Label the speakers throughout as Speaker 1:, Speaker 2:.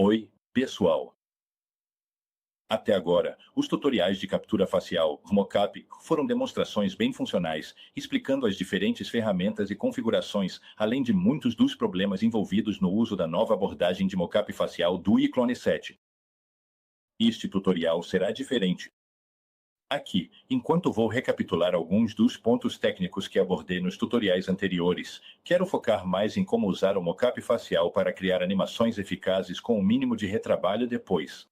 Speaker 1: Oi, pessoal! Até agora, os tutoriais de captura facial, mocap, foram demonstrações bem funcionais, explicando as diferentes ferramentas e configurações, além de muitos dos problemas envolvidos no uso da nova abordagem de mocap facial do iClone 7. Este tutorial será diferente. Aqui, enquanto vou recapitular alguns dos pontos técnicos que abordei nos tutoriais anteriores, quero focar mais em como usar o mocap facial para criar animações eficazes com o mínimo de retrabalho depois.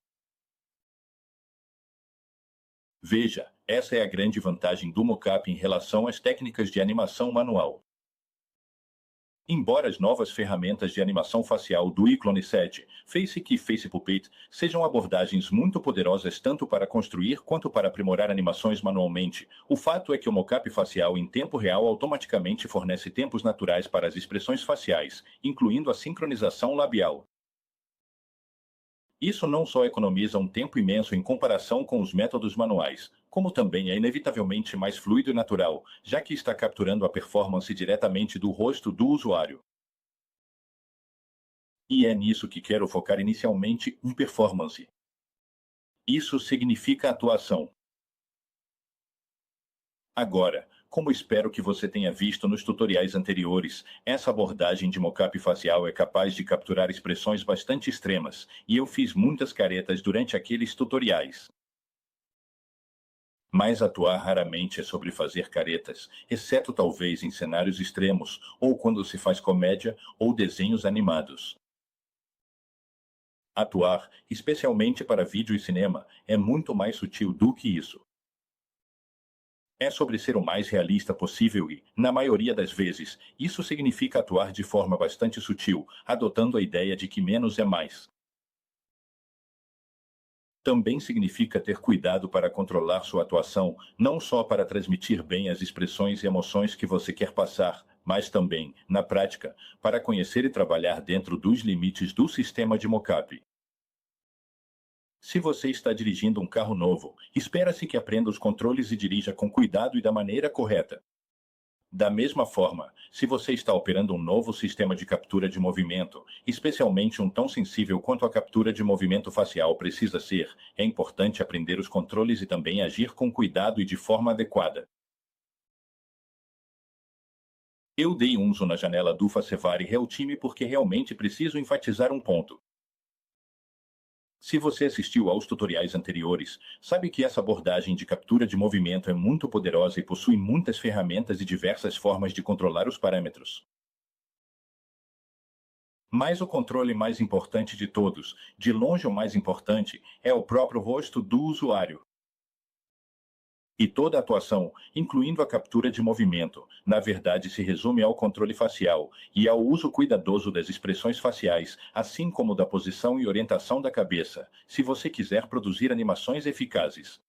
Speaker 1: Veja, essa é a grande vantagem do mocap em relação às técnicas de animação manual. Embora as novas ferramentas de animação facial do iClone 7, Faceit e FacePuppet, sejam abordagens muito poderosas tanto para construir quanto para aprimorar animações manualmente, o fato é que o mocap facial em tempo real automaticamente fornece tempos naturais para as expressões faciais, incluindo a sincronização labial. Isso não só economiza um tempo imenso em comparação com os métodos manuais, como também é inevitavelmente mais fluido e natural, já que está capturando a performance diretamente do rosto do usuário. E é nisso que quero focar inicialmente em performance. Isso significa atuação. Agora, como espero que você tenha visto nos tutoriais anteriores, essa abordagem de mocap facial é capaz de capturar expressões bastante extremas, e eu fiz muitas caretas durante aqueles tutoriais. Mas atuar raramente é sobre fazer caretas, exceto talvez em cenários extremos, ou quando se faz comédia ou desenhos animados. Atuar, especialmente para vídeo e cinema, é muito mais sutil do que isso. É sobre ser o mais realista possível e, na maioria das vezes, isso significa atuar de forma bastante sutil, adotando a ideia de que menos é mais. Também significa ter cuidado para controlar sua atuação, não só para transmitir bem as expressões e emoções que você quer passar, mas também, na prática, para conhecer e trabalhar dentro dos limites do sistema de mocap. Se você está dirigindo um carro novo, espera-se que aprenda os controles e dirija com cuidado e da maneira correta. Da mesma forma, se você está operando um novo sistema de captura de movimento, especialmente um tão sensível quanto a captura de movimento facial precisa ser, é importante aprender os controles e também agir com cuidado e de forma adequada. Eu dei um zoom na janela do Facevare Realtime porque realmente preciso enfatizar um ponto. Se você assistiu aos tutoriais anteriores, sabe que essa abordagem de captura de movimento é muito poderosa e possui muitas ferramentas e diversas formas de controlar os parâmetros. Mas o controle mais importante de todos, de longe o mais importante, é o próprio rosto do usuário. E toda a atuação, incluindo a captura de movimento, na verdade se resume ao controle facial e ao uso cuidadoso das expressões faciais, assim como da posição e orientação da cabeça, se você quiser produzir animações eficazes.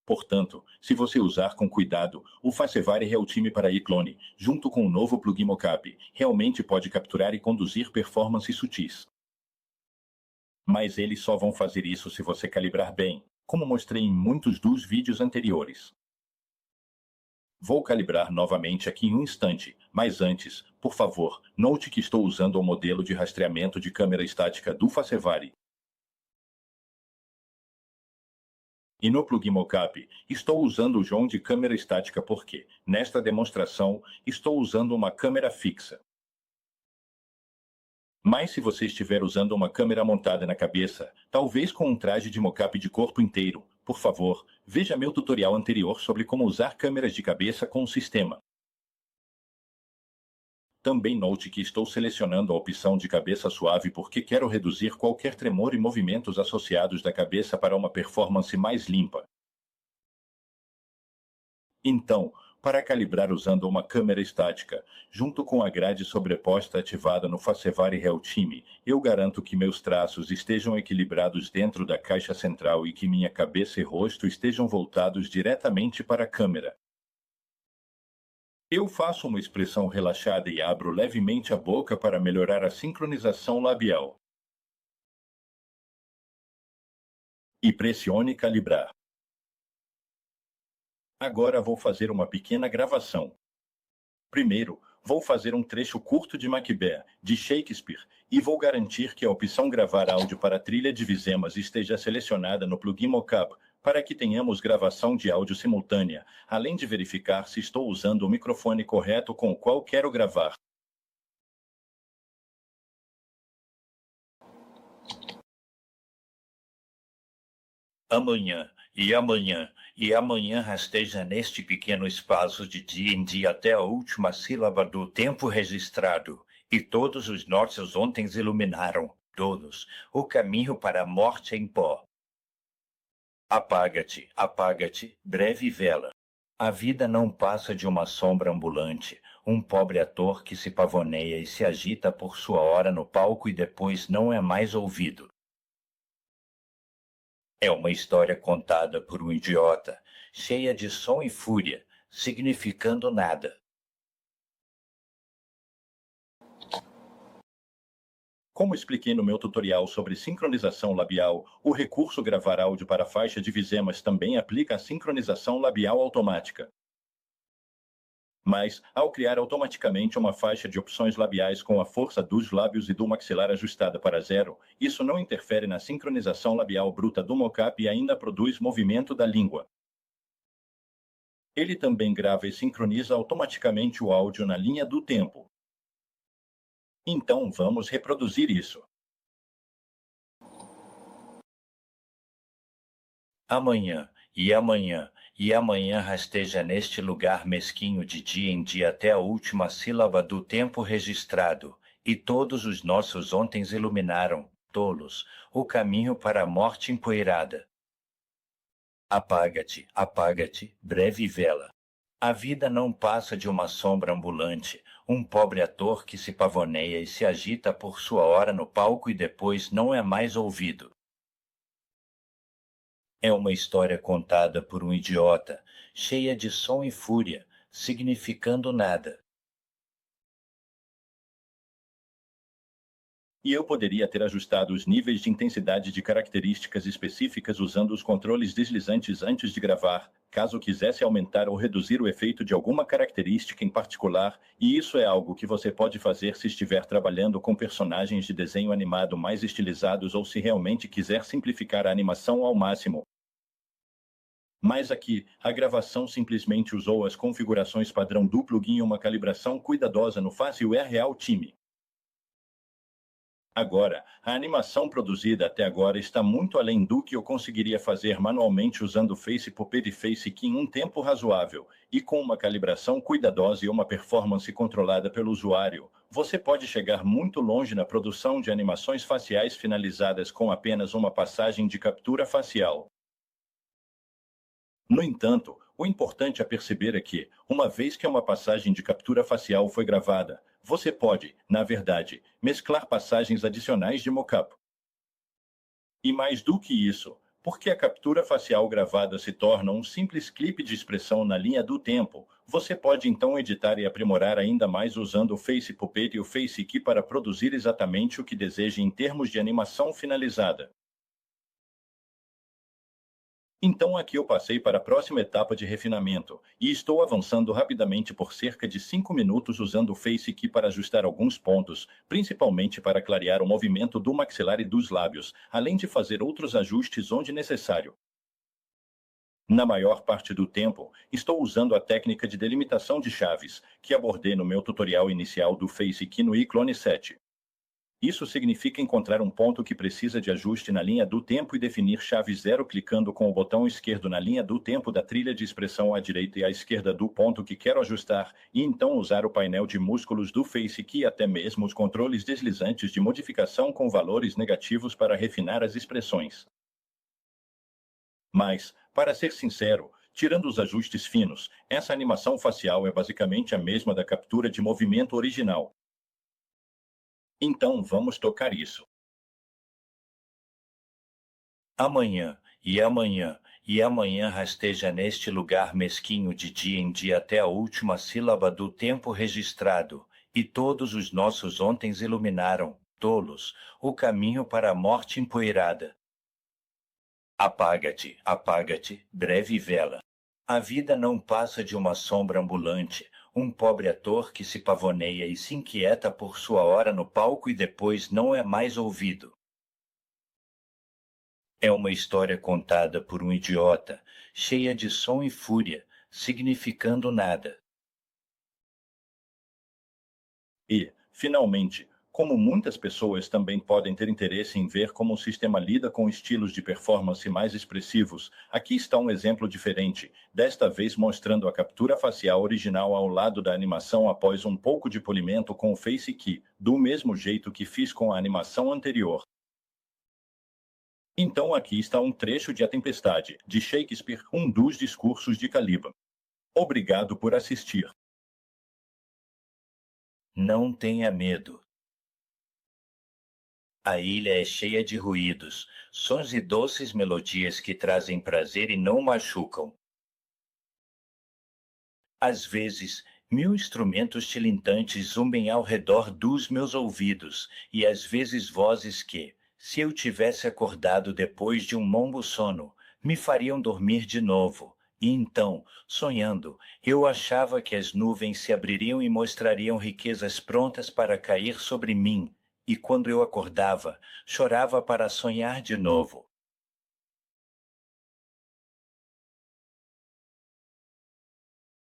Speaker 1: Portanto, se você usar com cuidado o Facevare Realtime para iClone, junto com o novo plugin Mocap, realmente pode capturar e conduzir performances sutis. Mas eles só vão fazer isso se você calibrar bem, como mostrei em muitos dos vídeos anteriores. Vou calibrar novamente aqui em um instante, mas antes, por favor, note que estou usando o modelo de rastreamento de câmera estática do Facevare. E no plugin Mocap, estou usando o João de câmera estática porque, nesta demonstração, estou usando uma câmera fixa. Mas se você estiver usando uma câmera montada na cabeça, talvez com um traje de mocap de corpo inteiro, por favor, veja meu tutorial anterior sobre como usar câmeras de cabeça com o sistema. Também note que estou selecionando a opção de cabeça suave porque quero reduzir qualquer tremor e movimentos associados da cabeça para uma performance mais limpa. Então, para calibrar usando uma câmera estática, junto com a grade sobreposta ativada no Facevare Realtime, eu garanto que meus traços estejam equilibrados dentro da caixa central e que minha cabeça e rosto estejam voltados diretamente para a câmera. Eu faço uma expressão relaxada e abro levemente a boca para melhorar a sincronização labial. E pressione calibrar. Agora vou fazer uma pequena gravação. Primeiro, Vou fazer um trecho curto de Macbeth, de Shakespeare, e vou garantir que a opção gravar áudio para a trilha de Vizemas esteja selecionada no plugin Mockup, para que tenhamos gravação de áudio simultânea, além de verificar se estou usando o microfone correto com o qual quero gravar. Amanhã, e amanhã rasteja neste pequeno espaço de dia em dia até a última sílaba do tempo registrado, e todos os nossos ontens iluminaram, todos, o caminho para a morte em pó. Apaga-te, apaga-te, breve vela. A vida não passa de uma sombra ambulante, um pobre ator que se pavoneia e se agita por sua hora no palco e depois não é mais ouvido. É uma história contada por um idiota, cheia de som e fúria, significando nada. Como expliquei no meu tutorial sobre sincronização labial, o recurso gravar áudio para faixa de Vizemas também aplica a sincronização labial automática. Mas, ao criar automaticamente uma faixa de opções labiais com a força dos lábios e do maxilar ajustada para 0, isso não interfere na sincronização labial bruta do mockup e ainda produz movimento da língua. Ele também grava e sincroniza automaticamente o áudio na linha do tempo. Então vamos reproduzir isso. Amanhã, e amanhã rasteja neste lugar mesquinho de dia em dia até a última sílaba do tempo registrado, e todos os nossos ontens iluminaram, tolos, o caminho para a morte empoeirada. Apaga-te, apaga-te, breve vela. A vida não passa de uma sombra ambulante, um pobre ator que se pavoneia e se agita por sua hora no palco e depois não é mais ouvido. É uma história contada por um idiota, cheia de som e fúria, significando nada. E eu poderia ter ajustado os níveis de intensidade de características específicas usando os controles deslizantes antes de gravar, caso quisesse aumentar ou reduzir o efeito de alguma característica em particular, e isso é algo que você pode fazer se estiver trabalhando com personagens de desenho animado mais estilizados ou se realmente quiser simplificar a animação ao máximo. Mas aqui, a gravação simplesmente usou as configurações padrão do plugin e uma calibração cuidadosa no Fácil Real Time. Agora, a animação produzida até agora está muito além do que eu conseguiria fazer manualmente usando o Face Puppet e Face Key em um tempo razoável, e com uma calibração cuidadosa e uma performance controlada pelo usuário, você pode chegar muito longe na produção de animações faciais finalizadas com apenas uma passagem de captura facial. No entanto, o importante a perceber é que, uma vez que uma passagem de captura facial foi gravada, você pode, na verdade, mesclar passagens adicionais de mockup. E mais do que isso, porque a captura facial gravada se torna um simples clipe de expressão na linha do tempo, você pode então editar e aprimorar ainda mais usando o Face Puppet e o Face Key para produzir exatamente o que deseja em termos de animação finalizada. Então aqui eu passei para a próxima etapa de refinamento, e estou avançando rapidamente por cerca de 5 minutos usando o Face Key para ajustar alguns pontos, principalmente para clarear o movimento do maxilar e dos lábios, além de fazer outros ajustes onde necessário. Na maior parte do tempo, estou usando a técnica de delimitação de chaves, que abordei no meu tutorial inicial do Face Key no iClone 7. Isso significa encontrar um ponto que precisa de ajuste na linha do tempo e definir chave 0 clicando com o botão esquerdo na linha do tempo da trilha de expressão à direita e à esquerda do ponto que quero ajustar, e então usar o painel de músculos do Face Key e até mesmo os controles deslizantes de modificação com valores negativos para refinar as expressões. Mas, para ser sincero, tirando os ajustes finos, essa animação facial é basicamente a mesma da captura de movimento original. Então vamos tocar isso. Amanhã, e amanhã rasteja neste lugar mesquinho de dia em dia até a última sílaba do tempo registrado, e todos os nossos ontens iluminaram, tolos, o caminho para a morte empoeirada. Apaga-te, apaga-te, breve vela. A vida não passa de uma sombra ambulante,
Speaker 2: Um pobre ator que se pavoneia e se inquieta por sua hora no palco e depois não é mais ouvido. É uma história contada por um idiota, cheia de som e fúria, significando nada.
Speaker 1: E, finalmente, como muitas pessoas também podem ter interesse em ver como o sistema lida com estilos de performance mais expressivos, aqui está um exemplo diferente, desta vez mostrando a captura facial original ao lado da animação após um pouco de polimento com o Face Key, do mesmo jeito que fiz com a animação anterior. Então aqui está um trecho de A Tempestade, de Shakespeare, um dos discursos de Caliban. Obrigado por assistir.
Speaker 2: Não tenha medo. A ilha é cheia de ruídos, sons e doces melodias que trazem prazer e não machucam. Às vezes, 1000 instrumentos tilintantes zumbem ao redor dos meus ouvidos, e às vezes vozes que, se eu tivesse acordado depois de um longo sono, me fariam dormir de novo. E então, sonhando, eu achava que as nuvens se abririam e mostrariam riquezas prontas para cair sobre mim, e quando eu acordava, chorava para sonhar de novo.